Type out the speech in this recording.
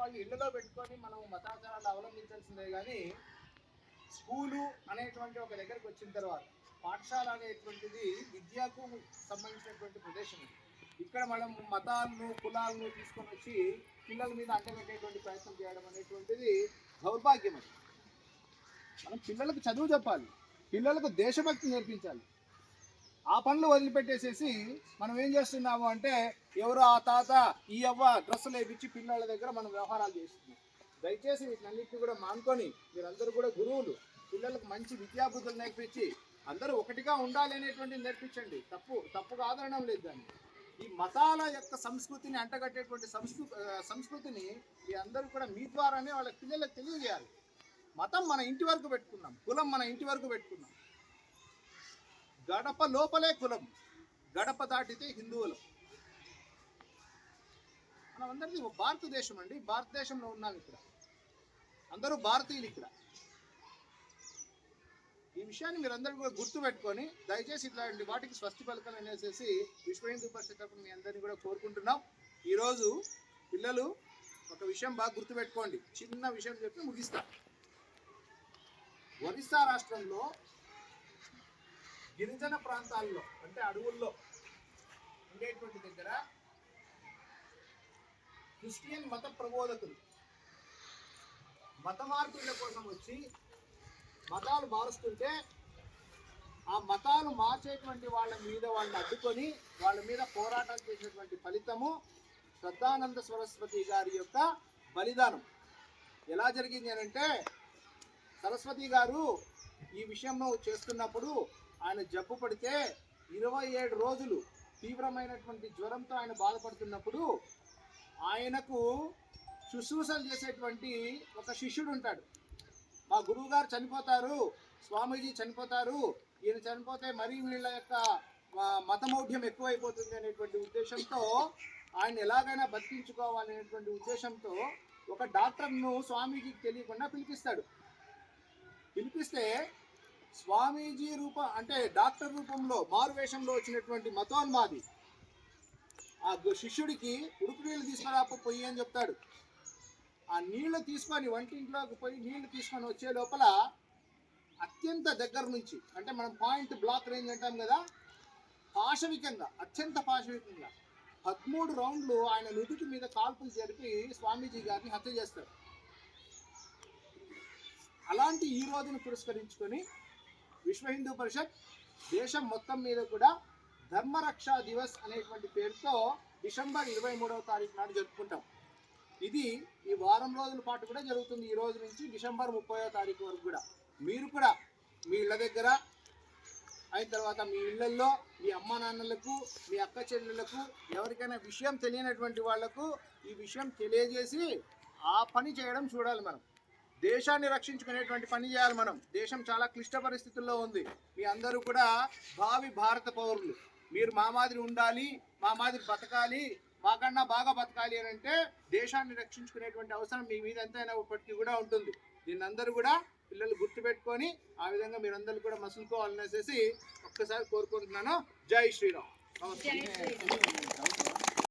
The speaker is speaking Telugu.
వాళ్ళు ఇళ్లలో పెట్టుకొని మనం మతాచారాలు అవలంబించాల్సిందే కానీ స్కూలు అనేటువంటి ఒక దగ్గరికి వచ్చిన తర్వాత పాఠశాల అనేటువంటిది విద్యకు సంబంధించినటువంటి ప్రదేశం ఇది. ఇక్కడ మనం మతాలను కులాలను తీసుకొని వచ్చి పిల్లల మీద అంటగట్టేటువంటి ప్రయత్నం చేయడం అనేటువంటిది దౌర్భాగ్యం. అది మనం పిల్లలకు చదువు చెప్పాలి, పిల్లలకు దేశభక్తి నేర్పించాలి. ఆ పనులు వదిలిపెట్టేసేసి మనం ఏం చేస్తున్నాము అంటే ఎవరో ఆ తాత ఈ అవ్వ డ్రెస్సులు వేయించి పిల్లల దగ్గర మనం వ్యవహారాలు చేస్తున్నాం. దయచేసి వీటినన్నింటినీ కూడా మానుకొని మీరందరూ కూడా గురువులు పిల్లలకు మంచి విద్యాబుద్ధులు నేర్పించి అందరూ ఒకటిగా ఉండాలి అనేటువంటిది నేర్పించండి. తప్పు ఆదరణం లేదు దాన్ని. ఈ మతాల యొక్క సంస్కృతిని అంటగట్టేటువంటి సంస్కృతిని మీ అందరూ కూడా మీ ద్వారానే వాళ్ళ పిల్లలకు తెలియజేయాలి. మతం మన ఇంటి వరకు పెట్టుకున్నాం, కులం మన ఇంటి వరకు పెట్టుకున్నాం. గడప లోపలే కులం, గడప దాటితే హిందువులం. మనం అందరిది భారతదేశం అండి, భారతదేశంలో ఉన్నాం. ఇక్కడ అందరూ భారతీయులు. ఇక్కడ ఈ విషయాన్ని మీరు అందరూ కూడా గుర్తుపెట్టుకొని దయచేసి ఇట్లాంటి వాటికి స్వస్తి పలకలు అనేసి విశ్వ హిందూ పరిషత్ తరపున మీ అందరినీ కూడా కోరుకుంటున్నాం. ఈరోజు పిల్లలు ఒక విషయం బాగా గుర్తుపెట్టుకోండి, చిన్న విషయం చెప్పి ముగిస్తా. ఒరిస్సా రాష్ట్రంలో గిరిజన ప్రాంతాల్లో అంటే అడవుల్లో ఉండేటువంటి దగ్గర క్రిస్టియన్ మత ప్రబోధకులు మత మార్పుల కోసం వచ్చి మతాలు మారుస్తుంటే ఆ మతాలు మార్చేటువంటి వాళ్ళ మీద వాళ్ళని అడ్డుకొని వాళ్ళ మీద పోరాటం చేసేటువంటి ఫలితము శ్రద్ధానంద సరస్వతి గారి యొక్క బలిదానం. ఎలా జరిగింది అంటే సరస్వతి గారు ఈ విషయంలో చేస్తున్నప్పుడు ఆయన జబ్బు పడితే 27 రోజులు తీవ్రమైనటువంటి జ్వరంతో ఆయన బాధపడుతున్నప్పుడు ఆయనకు శుశ్రూషలు చేసేటువంటి ఒక శిష్యుడు ఉంటాడు. మా గురువు గారు చనిపోతారు, స్వామీజీ చనిపోతారు, ఈయన చనిపోతే మరీ వీళ్ళ యొక్క మతమౌఢ్యం ఎక్కువైపోతుంది అనేటువంటి ఉద్దేశంతో ఆయన ఎలాగైనా బతికించుకోవాలనేటువంటి ఉద్దేశంతో ఒక డాక్టర్ను స్వామీజీకి తెలియకుండా పిలిపిస్తాడు. పిలిపిస్తే స్వామీజీ అంటే డాక్టర్ రూపంలో మారువేషంలో వచ్చినటువంటి మతోన్మాది ఆ శిష్యుడికి ఉడుకు నీళ్ళు తీసుకురాకపోయి అని చెప్తాడు. ఆ నీళ్లు తీసుకొని వంటింట్లోకి పోయి నీళ్లు తీసుకొని వచ్చే లోపల అత్యంత దగ్గర నుంచి అంటే మనం పాయింట్ బ్లాక్ రేంజ్ అంటాం కదా, అత్యంత పాశవికంగా 13 రౌండ్లు ఆయన నుదుటి మీద కాల్పులు జరిపి స్వామీజీ గారిని హత్య చేస్తాడు. అలాంటి ఈ రోజును పురస్కరించుకొని విశ్వ హిందూ పరిషత్ దేశం మొత్తం మీద కూడా ధర్మరక్షా దివస్ అనేటువంటి పేరుతో డిసెంబర్ 23వ తారీఖు నాడు జరుపుకుంటాం. ఇది ఈ వారం రోజుల పాటు కూడా జరుగుతుంది. ఈ రోజు నుంచి డిసెంబర్ 30వ తారీఖు వరకు కూడా మీరు కూడా మీ ఇళ్ళ దగ్గర అయిన తర్వాత మీ ఇళ్లల్లో మీ అమ్మా నాన్నలకు మీ అక్క చెల్లెళ్లకు ఎవరికైనా విషయం తెలియనటువంటి వాళ్లకు ఈ విషయం తెలియజేసి ఆ పని చేయడం చూడాలి. మనం దేశాన్ని రక్షించుకునేటువంటి పని చేయాలి. మనం దేశం చాలా క్లిష్ట పరిస్థితుల్లో ఉంది. మీ అందరూ కూడా భావి భారత పౌరులు. మీరు మా మాదిరి ఉండాలి, మా మాదిరి బతకాలి, మాకన్నా బాగా బతకాలి అని అంటే దేశాన్ని రక్షించుకునేటువంటి అవసరం మీ మీద ఎంతైనా ఇప్పటికీ కూడా ఉంటుంది. దీన్ని అందరూ కూడా పిల్లలు గుర్తుపెట్టుకొని ఆ విధంగా మీరందరూ కూడా మసులుకోవాలనేసి ఒక్కసారి కోరుకుంటున్నాను. జై శ్రీరామ్.